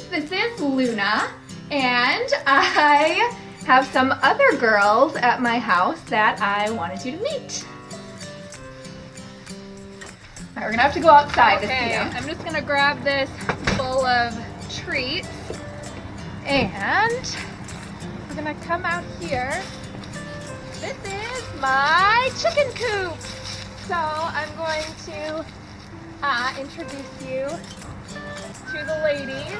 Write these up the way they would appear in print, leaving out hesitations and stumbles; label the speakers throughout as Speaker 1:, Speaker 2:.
Speaker 1: this is Luna, and I have some other girls at my house that I wanted you to meet. All right, we're gonna have to go outside to see them. I'm just gonna grab this full of treats, and we're gonna come out here. This is my chicken coop. So I'm going to introduce you to the ladies.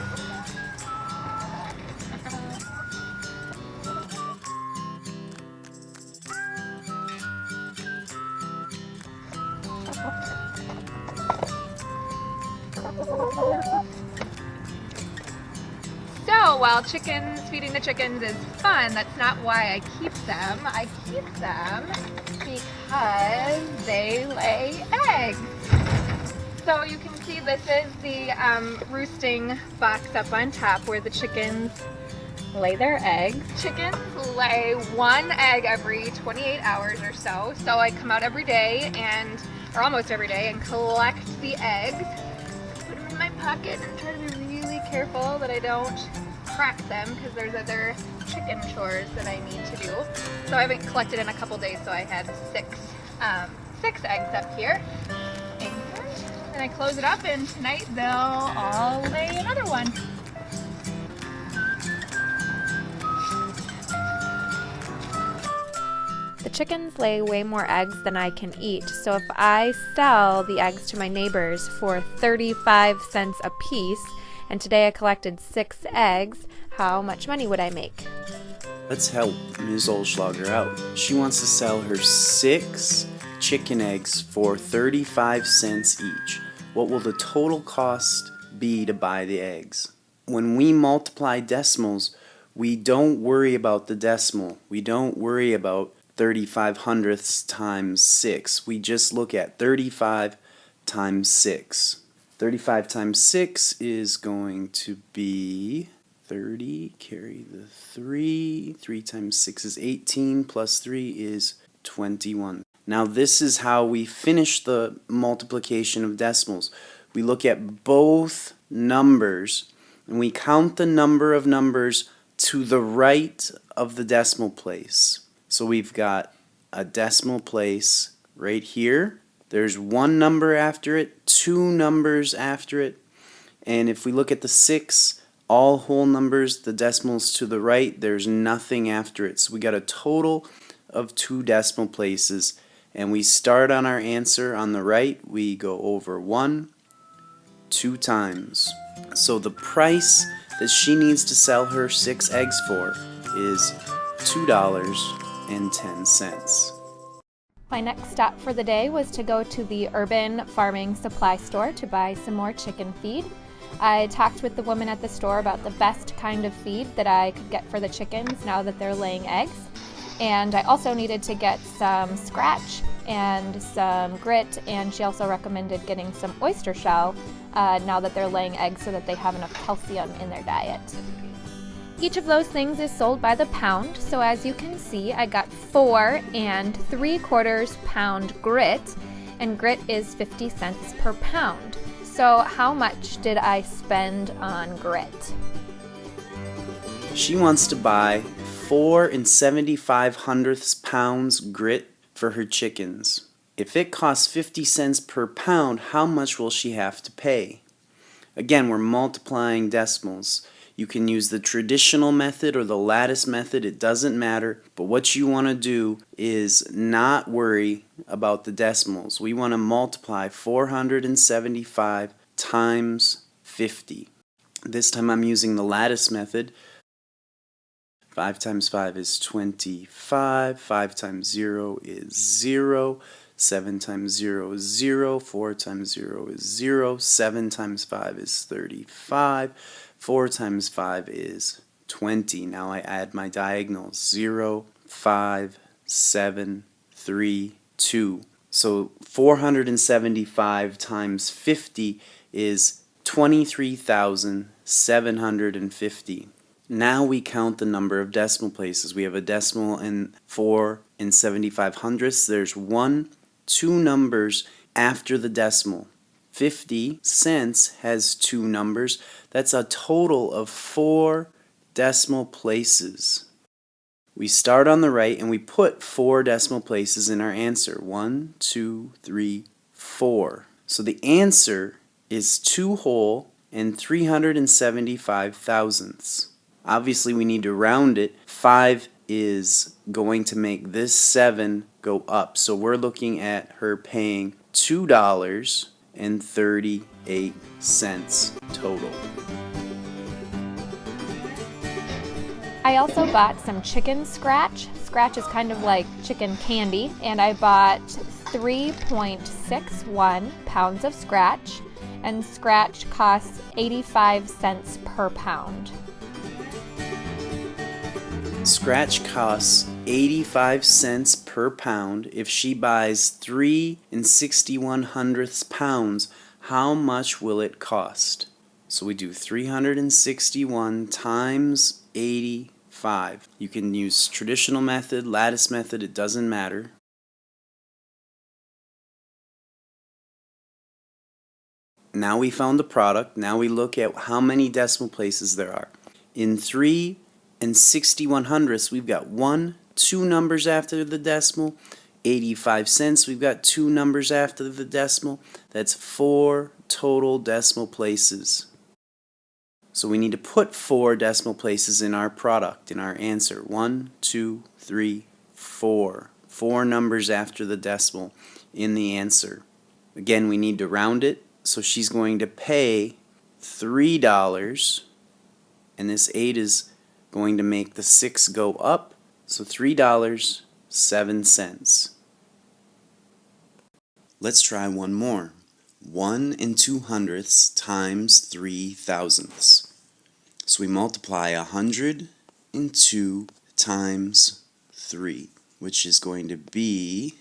Speaker 1: So while feeding the chickens is fun, that's not why I keep them. I keep them because they lay eggs. So you can see this is the roosting box up on top where the chickens lay their eggs. Chickens lay one egg every 28 hours or so. So I come out every day or almost every day, and collect the eggs, put them in my pocket, and try to be really careful that I don't crack them because there's other chicken chores that I need to do. So I haven't collected in a couple days, so I had six eggs up here. And then I close it up, and tonight they'll all lay another one.
Speaker 2: The chickens lay way more eggs than I can eat, so if I sell the eggs to my neighbors for 35 cents a piece, and today I collected 6 eggs, how much money would I make?
Speaker 3: Let's help Ms. Olschlager out. She wants to sell her 6 chicken eggs for 35 cents each. What will the total cost be to buy the eggs? When we multiply decimals, we don't worry about the decimal. We don't worry about 35 hundredths times 6. We just look at 35 times 6. 35 times 6 is going to be 30, carry the 3. 3 times 6 is 18, plus 3 is 21. Now this is how we finish the multiplication of decimals. We look at both numbers, and we count the number of numbers to the right of the decimal place. So we've got a decimal place right here. There's one number after it, 2 numbers after it. And if we look at the 6, all whole numbers, the decimals to the right, there's nothing after it. So we got a total of 2 decimal places. And we start on our answer on the right. We go over 1, 2 times. So the price that she needs to sell her 6 eggs for is $2.10.
Speaker 2: My next stop for the day was to go to the Urban Farming Supply Store to buy some more chicken feed. I talked with the woman at the store about the best kind of feed that I could get for the chickens now that they're laying eggs. And I also needed to get some scratch and some grit, and she also recommended getting some oyster shell now that they're laying eggs so that they have enough calcium in their diet. Each of those things is sold by the pound, so as you can see, I got 4 3/4 pound grit, and grit is 50 cents per pound. So how much did I spend on grit?
Speaker 3: She wants to buy 4 75 hundredths pounds grit for her chickens. If it costs 50 cents per pound, how much will she have to pay? Again, we're multiplying decimals. You can use the traditional method or the lattice method, it doesn't matter. But what you want to do is not worry about the decimals. We want to multiply 475 times 50. This time I'm using the lattice method. 5 times 5 is 25, 5 times 0 is 0, 7 times 0 is 0, 4 times 0 is 0, 7 times 5 is 35, 4 times 5 is 20. Now I add my diagonals, 0, 5, 7, 3, 2. So 475 times 50 is 23,750. Now we count the number of decimal places. We have a decimal in 4 75 hundredths. There's 1, 2 numbers after the decimal. 50 cents has 2 numbers. That's a total of 4 decimal places. We start on the right and we put 4 decimal places in our answer. 1, 2, 3, 4. So the answer is 2 whole and 375 thousandths. Obviously we need to round it. 5 is going to make this 7 go up. So we're looking at her paying $2.38 total.
Speaker 2: I also bought some chicken scratch. Scratch is kind of like chicken candy, and I bought 3.61 pounds of scratch, and scratch costs 85 cents per pound.
Speaker 3: Scratch costs 85 cents per pound. If she buys 3 61/100 pounds, how much will it cost? So we do 361 times 85. You can use traditional method, lattice method, it doesn't matter. Now we found the product. Now we look at how many decimal places there are. In 3 61/100, we've got 1, 2 numbers after the decimal. 85 cents, we've got 2 numbers after the decimal. That's 4 total decimal places. So we need to put 4 decimal places in our product, in our answer. 1, 2, 3, 4. 4 numbers after the decimal in the answer. Again, we need to round it. So she's going to pay $3, and this 8 is going to make the 6 go up, so $3.07. Let's try one more. 1 200 times 3 thousandths. So we multiply 102 times 3, which is going to be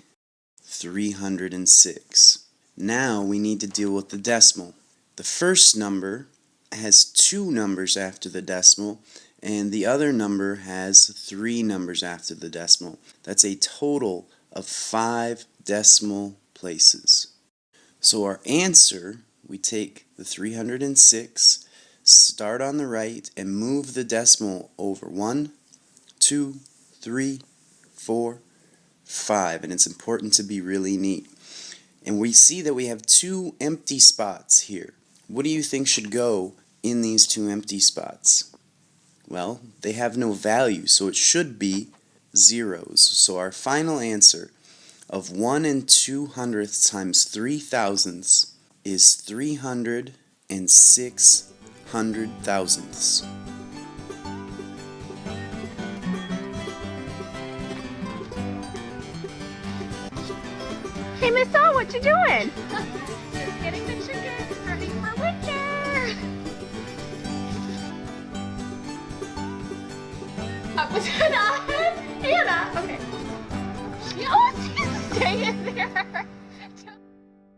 Speaker 3: 306. Now we need to deal with the decimal. The first number has 2 numbers after the decimal, and the other number has 3 numbers after the decimal. That's a total of 5 decimal places. So our answer, we take the 306, start on the right, and move the decimal over 1, 2, 3, 4, 5. And it's important to be really neat. And we see that we have 2 empty spots here. What do you think should go in these 2 empty spots? Well, they have no value, so it should be zeros. So our final answer of 1 200 times 3 thousandths is 306 hundred-thousandths.
Speaker 1: Hey, Miss O, what you doing? Just getting the chickens ready for winter. Was it on? Hannah. Okay. Oh, she's staying there.